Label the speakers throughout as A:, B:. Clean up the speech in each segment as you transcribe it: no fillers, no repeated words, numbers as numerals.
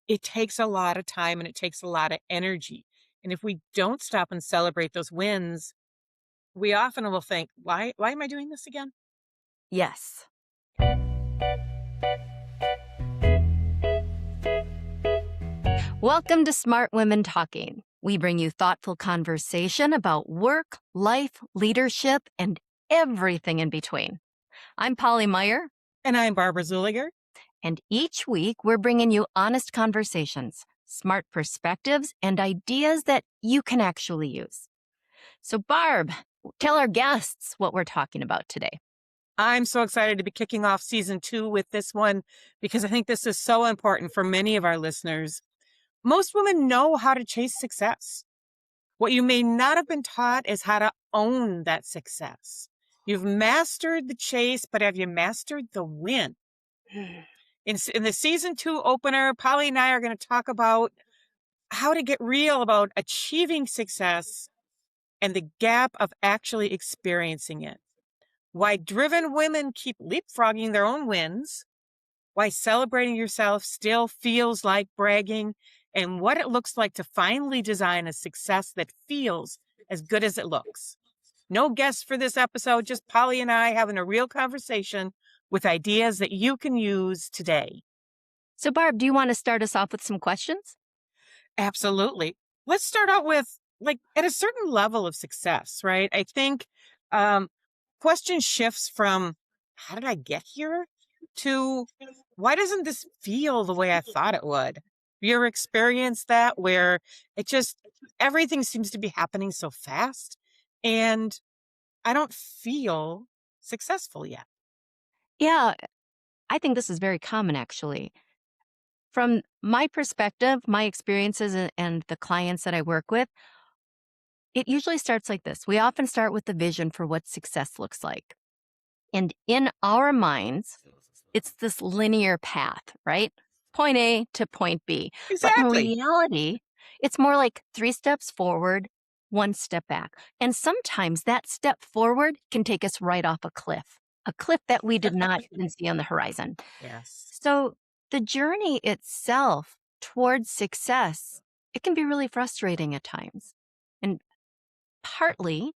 A: it takes a lot of time and it takes a lot of energy. And if we don't stop and celebrate those wins, we often will think, why am I doing this again?
B: Yes. Welcome to Smart Women Talking. We bring you thoughtful conversation about work, life, leadership, and everything in between. I'm Polly Meyer,
A: And I'm Barbara Zuliger.
B: and each week we're bringing you honest conversations, smart perspectives, and ideas that you can actually use. So, Barb, tell our guests what we're talking about today.
A: I'm so excited to be kicking off season 2 with this one because I think this is so important for many of our listeners. Most women know how to chase success. What you may not have been taught is how to own that success. You've mastered the chase, but have you mastered the win? In the season 2 opener, Polly and I are going to talk about how to get real about achieving success and the gap of actually experiencing it. Why driven women keep leapfrogging their own wins, why celebrating yourself still feels like bragging, and what it looks like to finally design a success that feels as good as it looks. No guests for this episode, just Polly and I having a real conversation with ideas that you can use today.
B: So, Barb, do you want to start us off with some questions?
A: Absolutely. Let's start out with like at a certain level of success, right? I think um, question shifts from how did I get here to why doesn't this feel the way I thought it would? Have you ever experienced that where it just everything seems to be happening so fast and I don't feel successful yet?
B: Yeah, I think this is very common actually. From my perspective, my experiences and the clients that I work with, it usually starts like this. We often start with the vision for what success looks like. And in our minds, it's this linear path, right? Point A to point B. But in
A: Exactly.
B: reality, it's more like 3 steps forward, 1 step back. And sometimes that step forward can take us right off a cliff that we did not even see on the horizon.
A: Yes.
B: So the journey itself towards success, it can be really frustrating at times. And partly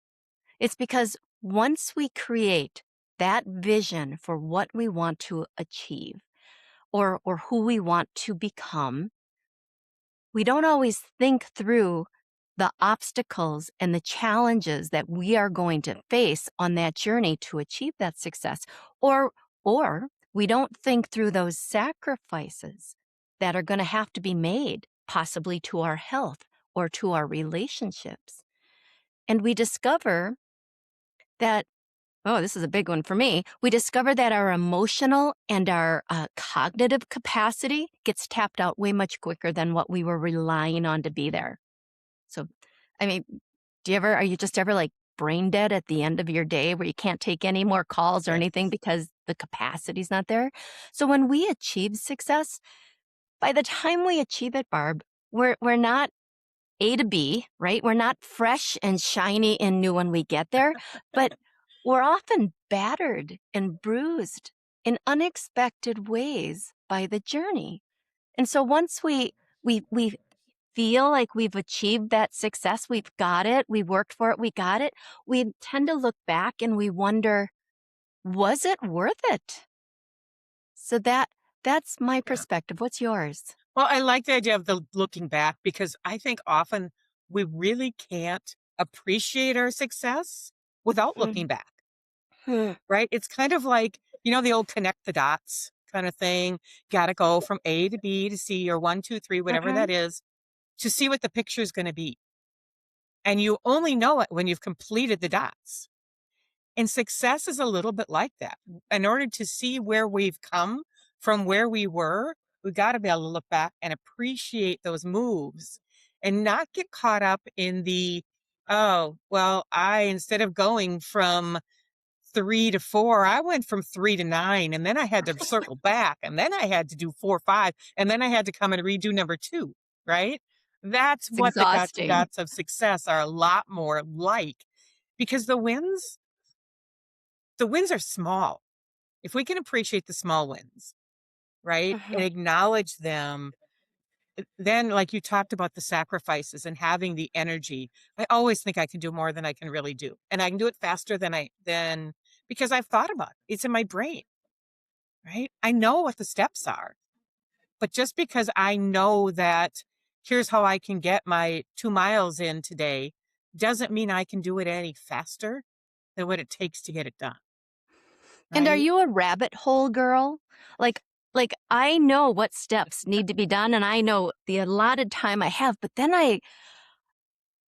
B: it's because once we create that vision for what we want to achieve or who we want to become, we don't always think through the obstacles and the challenges that we are going to face on that journey to achieve that success. Or we don't think through those sacrifices that are going to have to be made, possibly to our health or to our relationships. And we discover that, oh, this is a big one for me. We discover that our emotional and our cognitive capacity gets tapped out way much quicker than what we were relying on to be there. So, I mean, are you just ever like brain dead at the end of your day where you can't take any more calls or anything
A: Yes.
B: because the capacity's not there? So when we achieve success, by the time we achieve it, Barb, we're not A to B, right? We're not fresh and shiny and new when we get there, but we're often battered and bruised in unexpected ways by the journey. And so once we feel like we've achieved that success, we've got it, we worked for it, we got it, we tend to look back and we wonder, was it worth it? So that's my
A: Yeah.
B: perspective. What's yours?
A: Well, I like the idea of the looking back because I think often we really can't appreciate our success without looking back, right? It's kind of like, the old connect the dots kind of thing. Got to go from A to B to C or one, two, three, whatever
B: Mhm.
A: that is, to see what the picture is going to be. And you only know it when you've completed the dots. And success is a little bit like that. In order to see where we've come from where we were, we got to be able to look back and appreciate those moves and not get caught up in the, oh, well, instead of going from 3 to 4, I went from 3 to 9, and then I had to circle back, and then I had to do 4, 5, and then I had to come and redo number 2, right? That's
B: It's
A: what the guts and
B: exhausting.
A: dots of success are a lot more like because the wins are small. If we can appreciate the small wins, right, and
B: Mhm.
A: acknowledge them, then, like you talked about the sacrifices and having the energy, I always think I can do more than I can really do. And I can do it faster than because I've thought about it. It's in my brain, right? I know what the steps are. But just because I know that here's how I can get my 2 miles in today doesn't mean I can do it any faster than what it takes to get it done,
B: And are
A: right?
B: you a rabbit hole girl? Like like I know what steps need to be done and I know the allotted time I have, but then I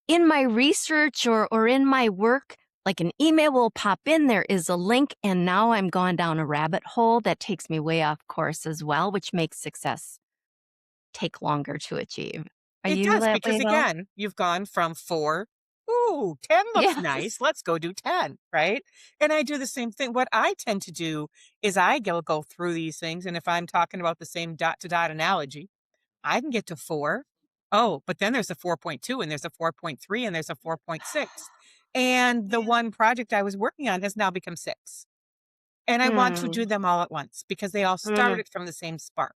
B: in my research or in my work, like an email will pop in, there is a link, and now I'm gone down a rabbit hole that takes me way off course as well, which makes success take longer to achieve. Are
A: It
B: you
A: does
B: that way
A: because
B: at all?
A: again, you've gone from 4, "Ooh, 10 looks
B: Yes.
A: nice. Let's go do 10," right? And I do the same thing. What I tend to do is go through these things, and if I'm talking about the same dot to dot analogy, I can get to 4. Oh, but then there's a 4.2 and there's a 4.3 and there's a 4.6. And the one project I was working on has now become 6. And I want to do
B: Mm.
A: them all at once because they all
B: Mm.
A: started from the same spark.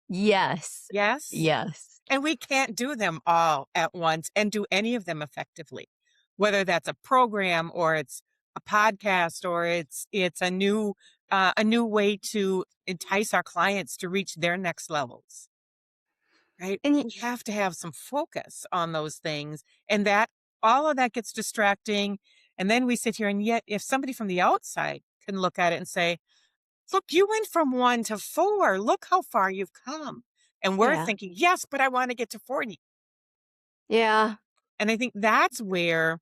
B: Yes.
A: Yes?
B: Yes.
A: And we can't do them all at once and do any of them effectively. Whether that's a program or it's a podcast or it's a new way to entice our clients to reach their next levels. Right?
B: And
A: We have to have some focus on those things, and that all of that gets distracting, and then we sit here, and yet if somebody from the outside can look at it and say, "Look, you went from 1 to 4. Look how far you've come." And we're
B: yeah.
A: thinking, "Yes, but I wanna get to 40."
B: Yeah.
A: And I think that's where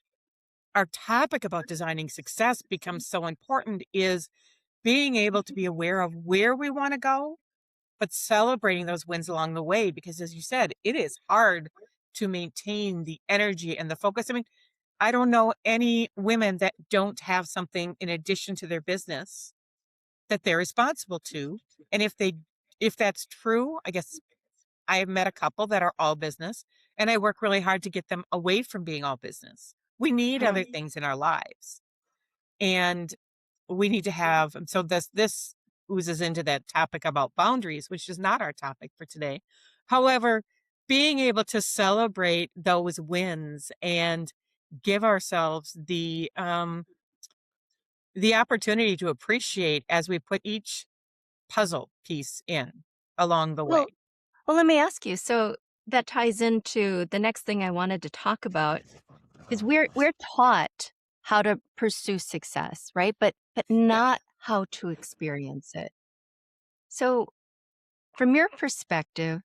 A: our topic about designing success becomes so important is being able to be aware of where we wanna go, but celebrating those wins along the way because as you said, it is hard to maintain the energy and the focus. I mean, I don't know any women that don't have something in addition to their business that they're responsible to. And if that's true, I guess I have met a couple that are all business and I work really hard to get them away from being all business. We need other
B: Mm.
A: things in our lives. And we need to have so this oozes into that topic about boundaries, which is not our topic for today. However, being able to celebrate those wins and give ourselves the opportunity to appreciate as we put each puzzle piece in along the way.
B: Well, let me ask you. So that ties into the next thing I wanted to talk about is we're taught how to pursue success, right? But not how to experience it. So from your perspective,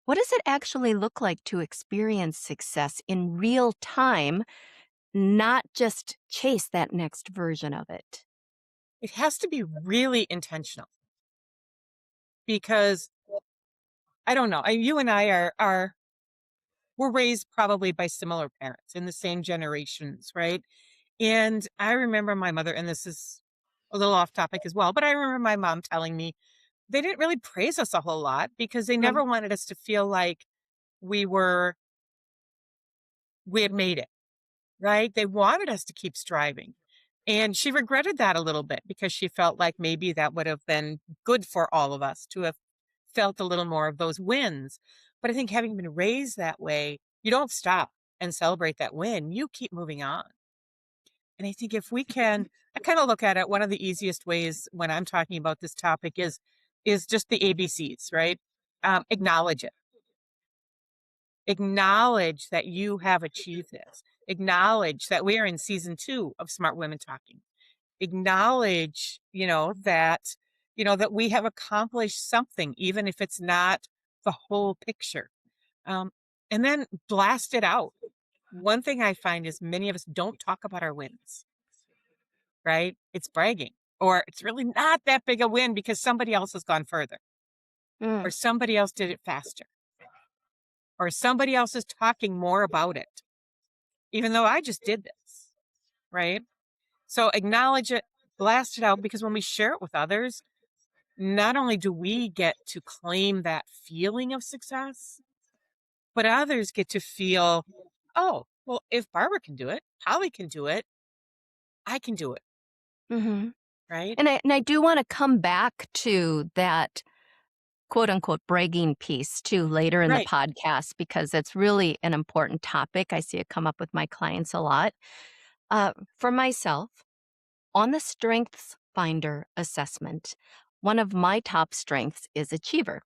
B: what does it actually look like to experience success in real time, not just chase that next version of it?
A: It has to be really intentional because I don't know. You and I are were raised probably by similar parents in the same generations, right? And I remember my mother, and this is a little off topic as well, but I remember my mom telling me they didn't really praise us a whole lot because they
B: Mm.
A: never wanted us to feel like we were we had made it, right? They wanted us to keep striving. And she regretted that a little bit because she felt like maybe that would have been good for all of us to have felt a little more of those wins. But I think having been raised that way, you don't stop and celebrate that win. You keep moving on. And I think if we can, I kind of look at it, one of the easiest ways when I'm talking about this topic is just the ABCs, right? Acknowledge it. Acknowledge that you have achieved this. Acknowledge that we are in season 2 of Smart Women Talking. Acknowledge, that we have accomplished something, even if it's not the whole picture. Um, and then blast it out. One thing I find is many of us don't talk about our wins, right? It's bragging, or it's really not that big a win because somebody else has gone further, or
B: Mm.
A: somebody else did it faster, or somebody else is talking more about it, even though I just did this, right? So acknowledge it, blast it out, because when we share it with others, not only do we get to claim that feeling of success, but others get to feel, oh, well, if Barbara can do it, Polly can do it, I can do it,
B: Hmm.
A: right?
B: And I do want to come back to that quote unquote bragging piece too later in the
A: Right.
B: podcast because it's really an important topic. I see it come up with my clients a lot. For myself, on the Strengths Finder assessment, one of my top strengths is achiever.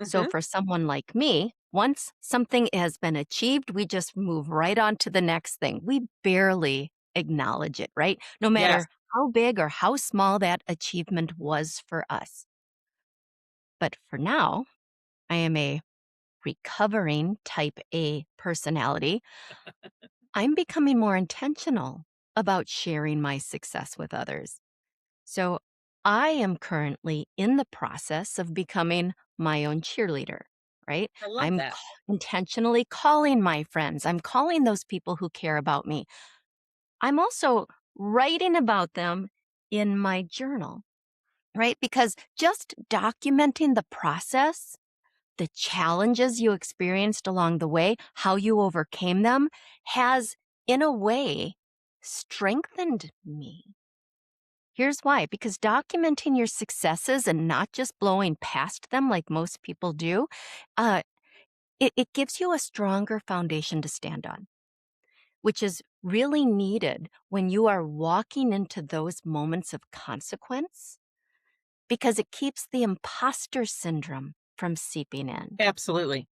B: So
A: Hmm.
B: for someone like me, once something has been achieved, we just move right on to the next thing. We barely acknowledge it, right? No
A: Yes.
B: matter how big or how small that achievement was for us. But for now, I am a recovering type A personality. I'm becoming more intentional about sharing my success with others. So I am currently in the process of becoming my own cheerleader, right?
A: I love
B: I'm
A: that.
B: intentionally calling my friends. I'm calling those people who care about me. I'm also writing about them in my journal, right? Because just documenting the process, the challenges you experienced along the way, how you overcame them, has, in a way, strengthened me. Here's why, because documenting your successes and not just blowing past them like most people do, uh, it gives you a stronger foundation to stand on, which is really needed when you are walking into those moments of consequence because it keeps the imposter syndrome from seeping in.
A: Absolutely.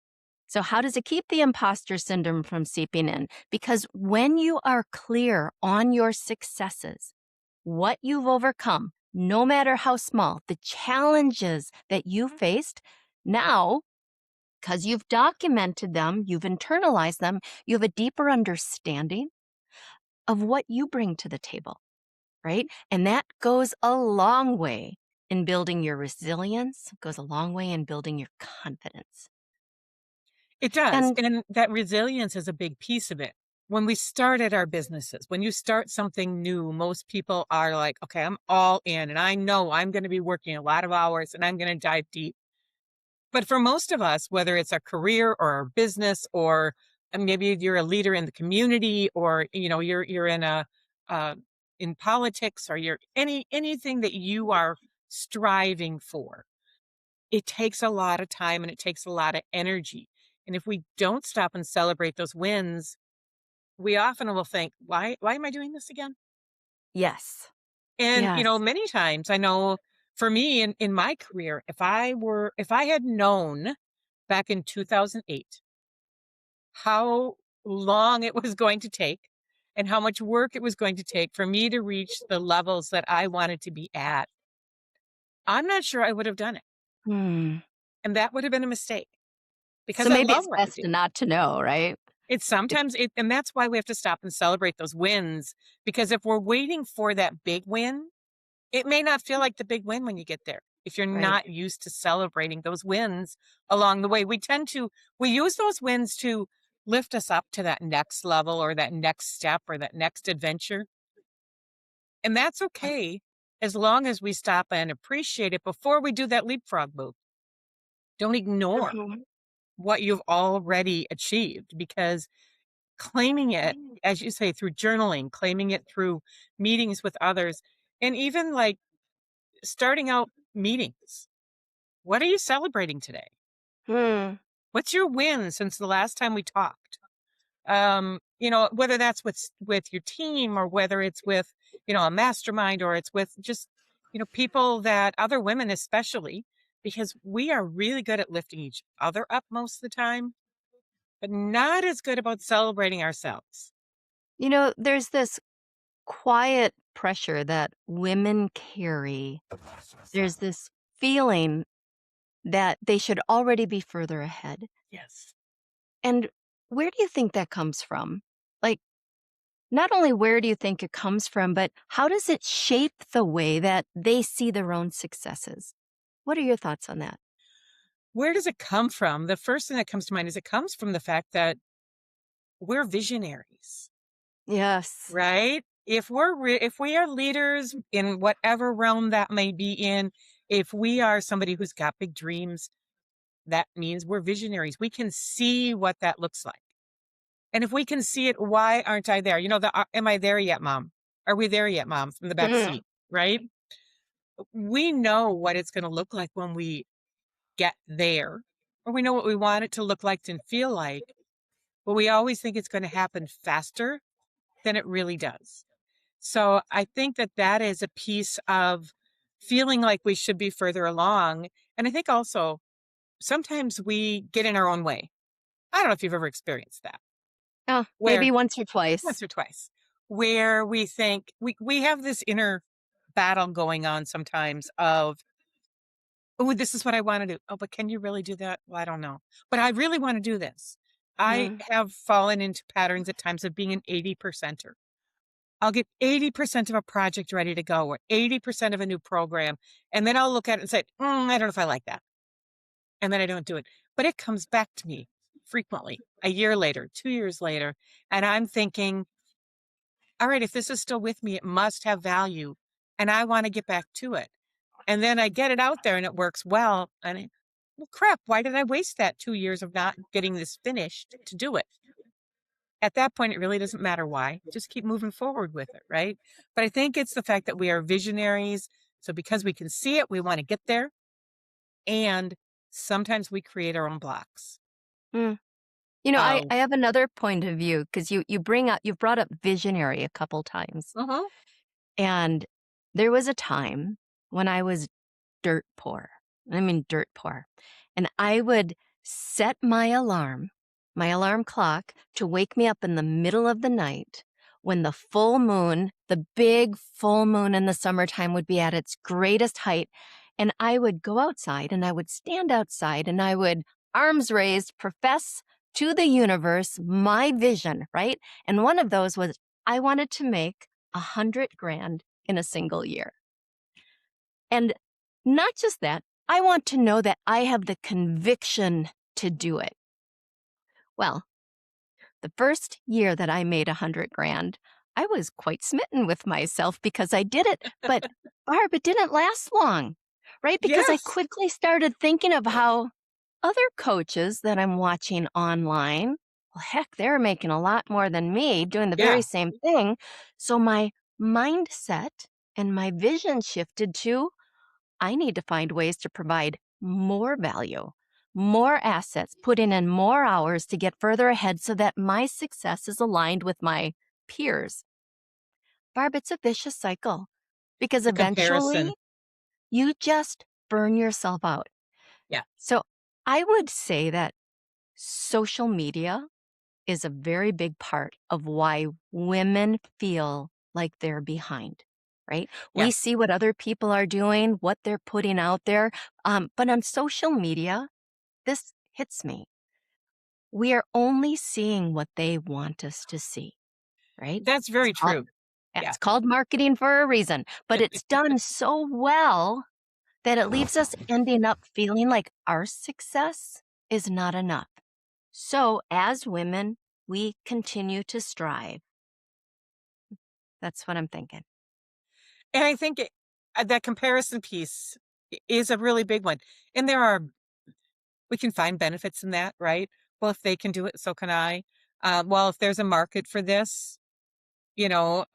B: So, how does it keep the imposter syndrome from seeping in? Because when you are clear on your successes, what you've overcome, no matter how small, the challenges that you faced, now, because you've documented them, you've internalized them, you have a deeper understanding of what you bring to the table, right? And that goes a long way in building your resilience, goes a long way in building your confidence.
A: It does.
B: And
A: And that resilience is a big piece of it. When we started our businesses, when you start something new, most people are like, okay, I'm all in and I know I'm going to be working a lot of hours and I'm going to dive deep. But for most of us, whether it's our career or our business, or maybe you're a leader in the community, or you're in a uh, in politics, or you're anything that you are striving for, it takes a lot of time and it takes a lot of energy. And if we don't stop and celebrate those wins, we often will think, why am I doing this again?
B: yes,
A: And,
B: yes.
A: many times I know for me in my career, if I had known back in 2008 how long it was going to take and how much work it was going to take for me to reach the levels that I wanted to be at, I'm not sure I would have done it.
B: Hmm.
A: And that would have been a mistake
B: So
A: because I
B: maybe
A: love
B: it's
A: what I
B: best
A: do.
B: not to know, right?
A: It's
B: It,
A: sometimes it, and that's why we have to stop and celebrate those wins, because if we're waiting for that big win, it may not feel like the big win when you get there. If you're
B: right.
A: not used to celebrating those wins along the way, we use those wins to lift us up to that next level or that next step or that next adventure. And that's okay as long as we stop and appreciate it before we do that leapfrog move. Don't ignore
B: Mhm.
A: what you've already achieved, because claiming it, as you say, through journaling, claiming it through meetings with others, and even like starting out meetings. What are you celebrating today?
B: Hmm.
A: What's your win since the last time we talked? Whether that's with your team, or whether it's with, a mastermind, or it's with just, people that other women especially, because we are really good at lifting each other up most of the time, but not as good about celebrating ourselves.
B: There's this quiet pressure that women carry. There's this feeling that they should already be further ahead.
A: Yes.
B: And where do you think that comes from? Like, not only where do you think it comes from, but how does it shape the way that they see their own successes? What are your thoughts on that?
A: Where does it come from? The first thing that comes to mind is it comes from the fact that we're visionaries,
B: Yes.
A: right? If we are leaders in whatever realm that may be in, if we are somebody who's got big dreams, that means we're visionaries. We can see what that looks like. And if we can see it, why aren't I there? Am I there yet, mom? Are we there yet, mom, from the back
B: Mhm.
A: seat, right? We know what it's going to look like when we get there, or we know what we want it to look like and feel like, but we always think it's going to happen faster than it really does. So I think that that is a piece of feeling like we should be further along. And I think also sometimes we get in our own way. I don't know if you've ever experienced that,
B: Oh,
A: where
B: maybe once or twice.
A: once or twice, where we think we have this inner battle going on sometimes of, oh, this is what I want to do. Oh, but can you really do that? Well, I don't know. But I really want to do this. I
B: Mm,
A: have fallen into patterns at times of being an 80%er. I'll get 80% of a project ready to go or 80% of a new program. And then I'll look at it and say, I don't know if I like that. And then I don't do it. But it comes back to me frequently, a year later, 2 years later. And I'm thinking, all right, if this is still with me, it must have value. And I want to get back to it. And then I get it out there and it works well. And well, crap, why did I waste that 2 years of not getting this finished to do it? At that point, it really doesn't matter why. Just keep moving forward with it, right? But I think it's the fact that we are visionaries. So because we can see it, we want to get there. And sometimes we create our own blocks.
B: mm. You know, I,
A: Uh,
B: I have another point of view because you've brought up visionary a couple times.
A: uh-huh.
B: And there was a time when I was dirt poor. I mean, dirt poor. And I would set my alarm clock to wake me up in the middle of the night when the full moon, the big full moon in the summertime would be at its greatest height. And I would go outside and I would stand outside and I would, arms raised, profess to the universe my vision, right? And one of those was I wanted to make 100 grand in a single year. And not just that, I want to know that I have the conviction to do it. Well, the first year that I made 100 grand, I was quite smitten with myself because I did it. But Barb, it didn't last long, right? Because I
A: Yes.
B: quickly started thinking of how other coaches that I'm watching online, well, heck, they're making a lot more than me doing the very
A: Yeah.
B: same thing. So my mindset and my vision shifted to I need to find ways to provide more value, more assets, putting in more hours to get further ahead so that my success is aligned with my peers. Barb, it's a vicious cycle because
A: The
B: eventually
A: comparison.
B: you just burn yourself out.
A: Yeah.
B: So I would say that social media is a very big part of why women feel like they're behind, right? We
A: Yes.
B: see what other people are doing, what they're putting out there. But on social media, this hits me. We are only seeing what they want us to see, right?
A: That's
B: It's
A: very
B: called,
A: true. Yeah.
B: it's called marketing for a reason, but it's done so well that it leaves us ending up feeling like our success is not enough. So, as women, we continue to strive. That's what I'm thinking.
A: And I think that comparison piece is a really big one. And we can find benefits in that, right? Well, if they can do it, so can I. Well, if there's a market for this, you know,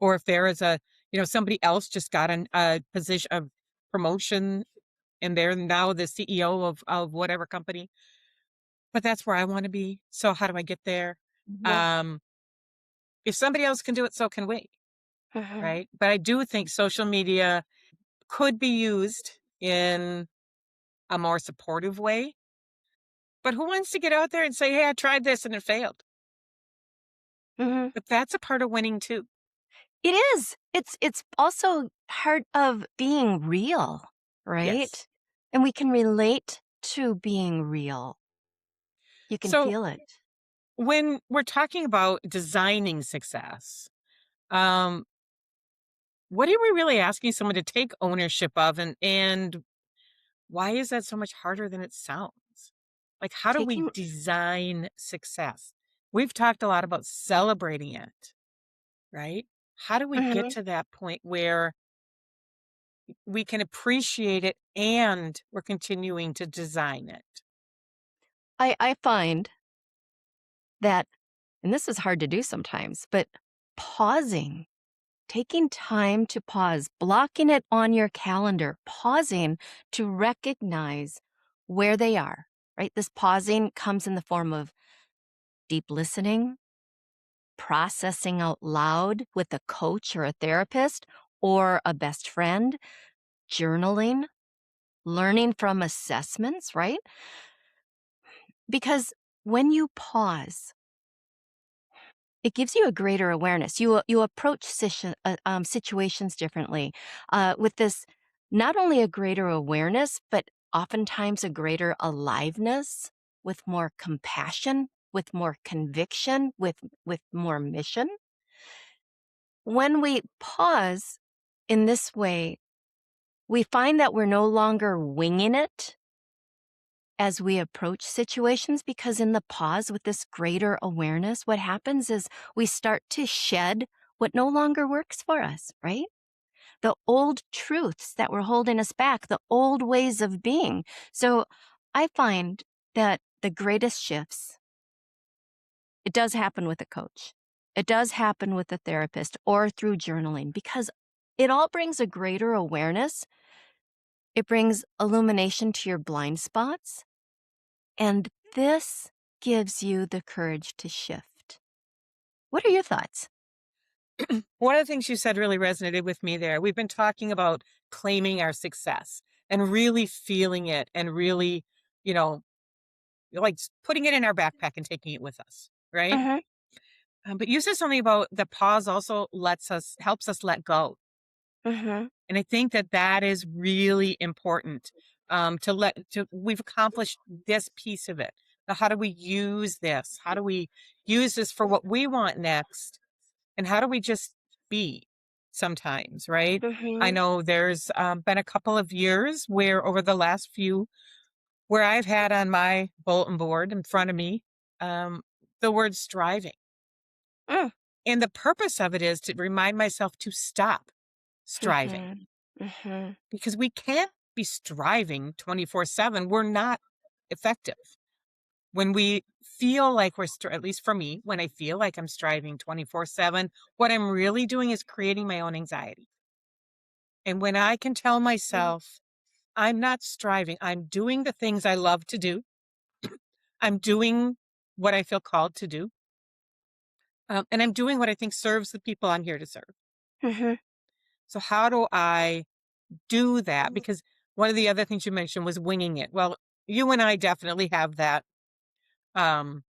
A: or if there is somebody else just got a position of promotion and they're now the CEO of whatever company, but that's where I want to be. So how do I get there?
B: Mhm.
A: Um, if somebody else can do it, so can we,
B: Mhm.
A: right? But I do think social media could be used in a more supportive way. But who wants to get out there and say, hey, I tried this and it failed?
B: Mhm.
A: But that's a part of winning too.
B: It is. It's also part of being real,
A: Yes.
B: right? And we can relate to being real. You can
A: So
B: feel it.
A: when we're talking about designing success, um, what are we really asking someone to take ownership of and why is that so much harder than it sounds? Like, how do we
B: Taking
A: design success? We've talked a lot about celebrating it, right? How do we get
B: Mhm.
A: to that point where we can appreciate it and we're continuing to design it?
B: I find that, and this is hard to do sometimes, but pausing taking time to pause, blocking it on your calendar, pausing to recognize where they are, right? This pausing comes in the form of deep listening, processing out loud with a coach or a therapist or a best friend, journaling, learning from assessments, right? Because when you pause, it gives you a greater awareness. You approach situations differently with this not only a greater awareness, but oftentimes a greater aliveness, with more compassion, with more conviction, with more mission. When we pause in this way, we find that we're no longer winging it as we approach situations, because in the pause with this greater awareness, what happens is we start to shed what no longer works for us, right? The old truths that were holding us back, the old ways of being. So I find that the greatest shifts, it does happen with a coach. It does happen with a therapist or through journaling, because it all brings a greater awareness. It brings illumination to your blind spots. And this gives you the courage to shift. What are your thoughts?
A: One of the things you said really resonated with me there. We've been talking about claiming our success and really feeling it and really, you know, like putting it in our backpack and taking it with us, right?
B: Mm-hmm.
A: But you said something about the pause also helps us let go.
B: Mm-hmm.
A: And I think that that is really important, we've accomplished this piece of it. Now, how do we use this? How do we use this for what we want next? And how do we just be sometimes, right? I
B: Mm-hmm.
A: know there's been a couple of years where over the last few, where I've had on my bulletin board in front of me the word striving.
B: Mm.
A: And the purpose of it is to remind myself to stop striving,
B: Mm-hmm. Mm-hmm.
A: because we can't be striving 24/7. We're not effective. When we feel like at least for me, when I feel like I'm striving 24/7, what I'm really doing is creating my own anxiety. And when I can tell myself, I'm not striving, I'm doing the things I love to do, I'm doing what I feel called to do, and I'm doing what I think serves the people I'm here to serve.
B: Mm-hmm.
A: So, how do I do that? Because one of the other things you mentioned was winging it. Well, you and I definitely have that um,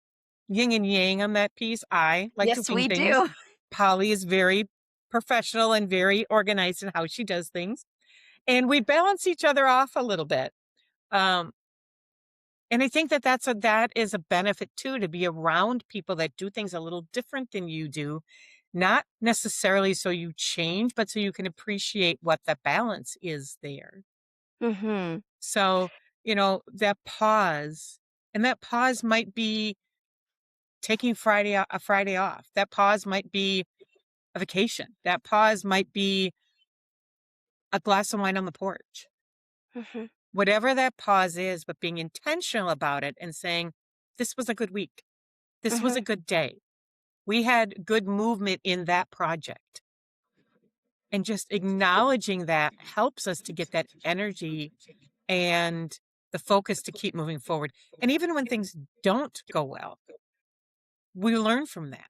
A: yin and yang on that piece. I like to
B: Yes,
A: wing
B: we
A: things.
B: do.
A: Polly is very professional and very organized in how she does things. And we balance each other off a little bit. Um, and I think that that is a benefit too, to be around people that do things a little different than you do, not necessarily so you change, but so you can appreciate what the balance is there.
B: Mm-hmm.
A: So, that pause, and that pause might be taking a Friday off. That pause might be a vacation. That pause might be a glass of wine on the porch.
B: Mm-hmm.
A: Whatever that pause is, but being intentional about it and saying, this was a good week. This was
B: Mm-hmm.
A: a good day. We had good movement in that project. And just acknowledging that helps us to get that energy and the focus to keep moving forward. And even when things don't go well, we learn from that,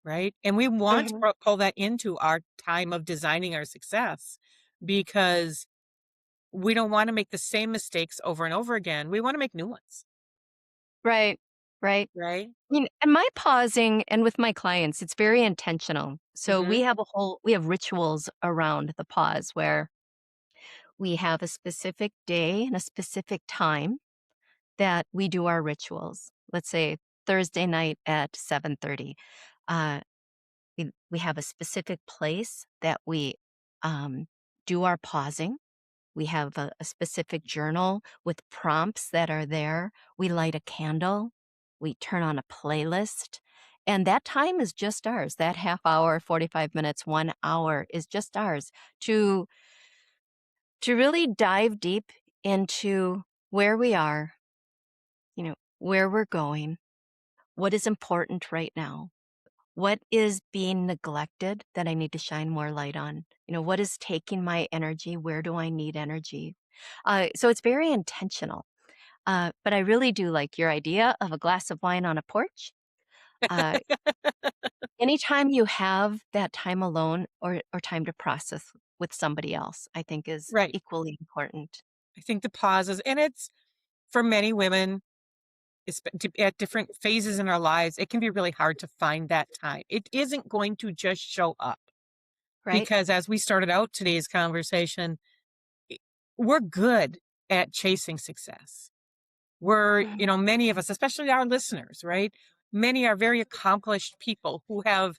A: right? And we want to
B: Mm-hmm.
A: pull that into our time of designing our success, because we don't want to make the same mistakes over and over again. We want to make new ones,
B: Right. Right.
A: right?
B: And my pausing and with my clients, it's very intentional. So
A: Hmm.
B: we have rituals around the pause where we have a specific day and a specific time that we do our rituals. Let's say Thursday night at 7:30. Uh, we have a specific place that we do our pausing. We have a specific journal with prompts that are there. We light a candle. We turn on a playlist. And that time is just ours. That half hour, 45 minutes, 1 hour is just ours to really dive deep into where we are, where we're going, what is important right now, What is being neglected that I need to shine more light on? What is taking my energy? Where do I need energy? So it's very intentional. But I really do like your idea of a glass of wine on a porch. Uh, Anytime you have that time alone or time to process with somebody else, I think is
A: Right.
B: equally important.
A: I think the pauses, and it's for many women, at different phases in our lives, it can be really hard to find that time. It isn't going to just show up
B: Right?
A: because as we started out today's conversation, i- we're good at chasing success.
B: Mhm.
A: Many of us, especially our listeners, right? Many are very accomplished people who have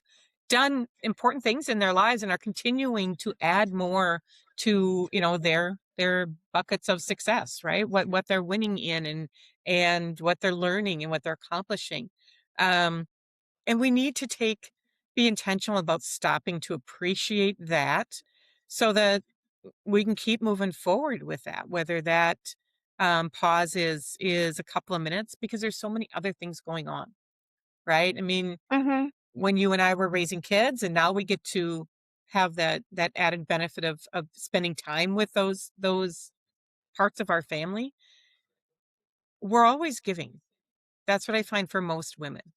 A: done important things in their lives and are continuing to add more to, their buckets of success, right? What they're winning in and what they're learning and what they're accomplishing. Um, and we need to be intentional about stopping to appreciate that so that we can keep moving forward with that, whether that pause is a couple of minutes because there's so many other things going on, right? I mean,
B: Mhm.
A: when you and I were raising kids, and now we get to have that added benefit of spending time with those parts of our family, we're always giving. That's what I find for most women,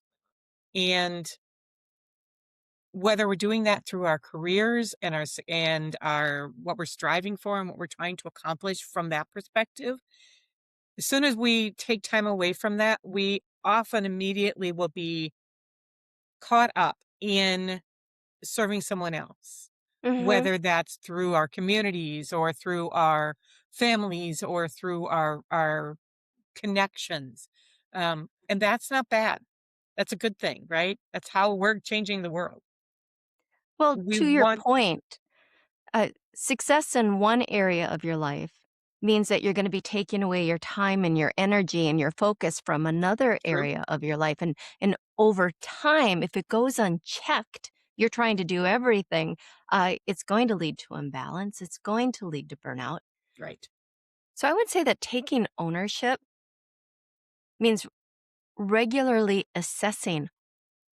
A: and whether we're doing that through our careers and our what we're striving for and what we're trying to accomplish from that perspective. As soon as we take time away from that, we often immediately will be caught up in serving someone else,
B: Mhm.
A: whether that's through our communities or through our families or through our connections. And that's not bad. That's a good thing, right? That's how we're changing the world.
B: Well,
A: We
B: to your
A: want
B: point, success in one area of your life means that you're going to be taking away your time and your energy and your focus from another
A: true,
B: area of your life. And over time, if it goes unchecked, you're trying to do everything. It's going to lead to imbalance. It's going to lead to burnout.
A: right?
B: So I would say that taking ownership means regularly assessing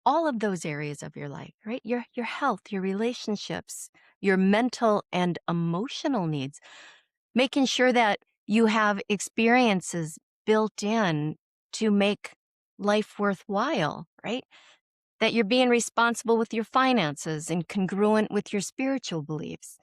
B: all of those areas of your life, right? Your health, your relationships, your mental and emotional needs, making sure that you have experiences built in to make life worthwhile, right? That you're being responsible with your finances and congruent with your spiritual beliefs.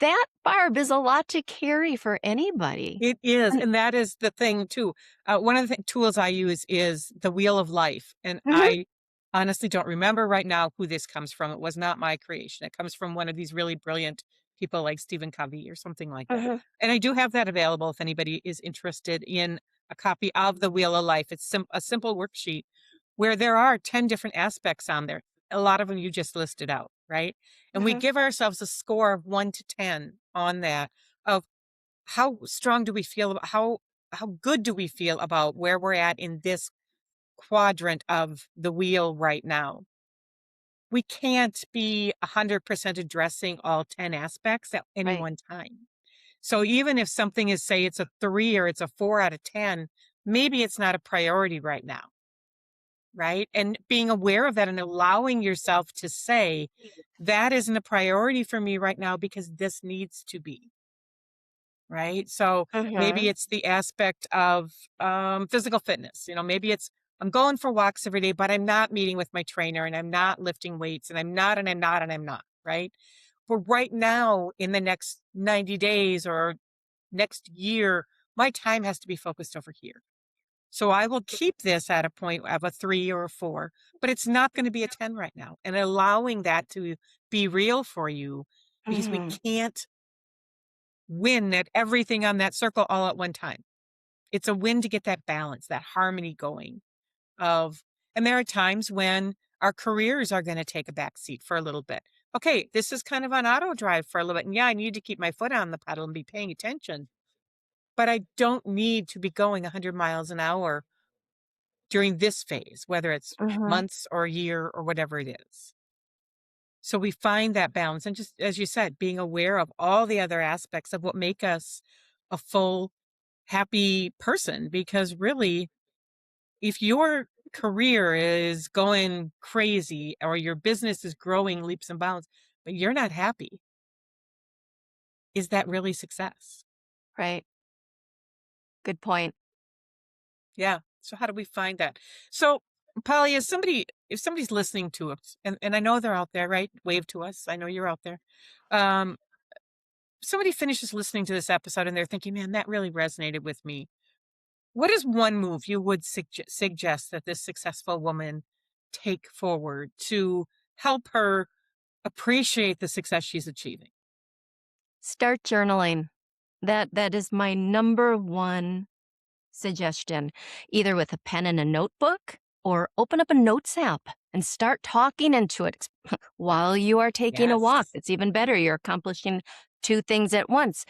B: That, Barb, is a lot to carry for anybody.
A: It is,
B: And
A: and that is the thing too. One of the tools I use is the Wheel of Life, and
B: Mhm,
A: I honestly don't remember right now who this comes from. It was not my creation. It comes from one of these really brilliant people like Stephen Covey or something like that.
B: mhm,
A: And I do have that available if anybody is interested in a copy of the Wheel of Life. It's a simple worksheet where there are 10 different aspects on there. A lot of them you just listed out, right? And we
B: mhm.
A: give ourselves a score of 1 to 10 on that of how strong do we feel about how good do we feel about where we're at in this quadrant of the wheel right now? We can't be 100% addressing all 10 aspects at any
B: Right.
A: one time. So even if something is, say, it's a 3 or it's a 4 out of 10, maybe it's not a priority right now, right? And being aware of that and allowing yourself to say, that isn't a priority for me right now because this needs to be. Right? So maybe
B: Mhm,
A: it's the aspect of physical fitness. Maybe it's I'm going for walks every day, but I'm not meeting with my trainer and I'm not lifting weights and I'm not and I'm not and I'm not. Right? But right now, in the next 90 days or next year, my time has to be focused over here. So I will keep this at a point of a 3 or a 4, but it's not going to be a 10 right now. And allowing that to be real for you because we
B: mhm.
A: can't win at everything on that circle all at one time. It's a win to get that balance, that harmony going of, and there are times when our careers are going to take a back seat for a little bit. Okay, this is kind of on auto drive for a little bit. And yeah, I need to keep my foot on the pedal and be paying attention, but I don't need to be going 100 miles an hour during this phase, whether it's
B: Mhm,
A: months or a year or whatever it is. So we find that balance. And just as you said, being aware of all the other aspects of what make us a full, happy person. Because really, if you're career is going crazy or your business is growing leaps and bounds, but you're not happy. Is that really success?
B: Right. Good point.
A: Yeah. So how do we find that? So, Polly, if somebody's listening to us, and I know they're out there, right? Wave to us. I know you're out there. Um, Somebody finishes listening to this episode and they're thinking, man, that really resonated with me. What is one move you would suggest that this successful woman take forward to help her appreciate the success she's achieving?
B: Start journaling. That is my number one suggestion. Either with a pen and a notebook or open up a notes app and start talking into it while you are taking a walk.
A: Yes.
B: It's even better. You're accomplishing two things at once.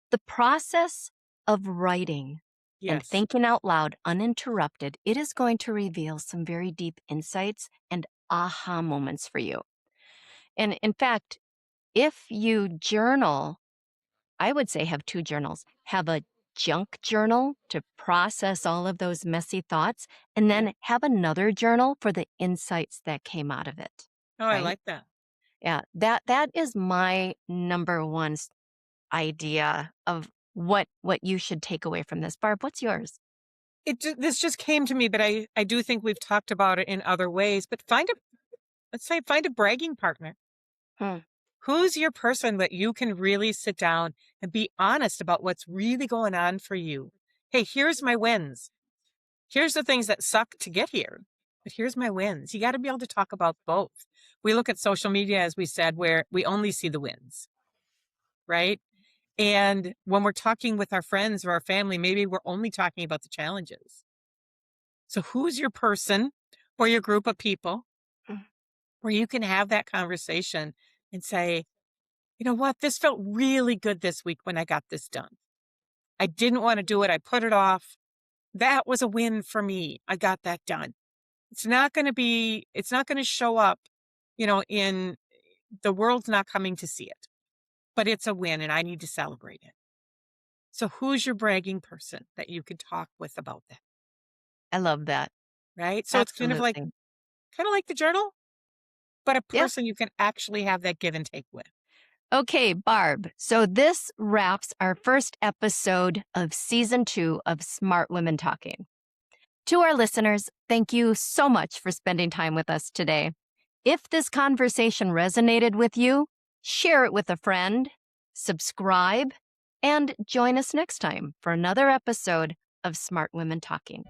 B: The process of writing and
A: Yes.
B: thinking out loud uninterrupted, it is going to reveal some very deep insights and aha moments for you. And in fact, if you journal, I would say have two journals. Have a junk journal to process all of those messy thoughts, and
A: Yeah.
B: then have another journal for the insights that came out of it,
A: Oh, I
B: right?
A: like that.
B: Yeah, that is my number one idea of what you should take away from this. Barb, what's yours?
A: This just came to me, but I do think we've talked about it in other ways. But let's say find a bragging partner.
B: Hmm.
A: Who's your person that you can really sit down and be honest about what's really going on for you? Hey, here's my wins. Here's the things that suck to get here, but here's my wins. You got to be able to talk about both. We look at social media, as we said, where we only see the wins, right? And when we're talking with our friends or our family, maybe we're only talking about the challenges. So who's your person or your group of people
B: Mm.
A: where you can have that conversation and say, you know what, this felt really good this week when I got this done. I didn't want to do it. I put it off. That was a win for me. I got that done. It's not going to show up, in the world's not coming to see it, but it's a win and I need to celebrate it. So who's your bragging person that you could talk with about that?
B: I love that.
A: Right. So it's
B: Absolutely.
A: kind of like the journal, but a
B: Yeah.
A: person you can actually have that give and take with.
B: Okay, Barb. So this wraps our first episode of season 2 of Smart Women Talking. To our listeners, thank you so much for spending time with us today. If this conversation resonated with you, share it with a friend, subscribe, and join us next time for another episode of Smart Women Talking.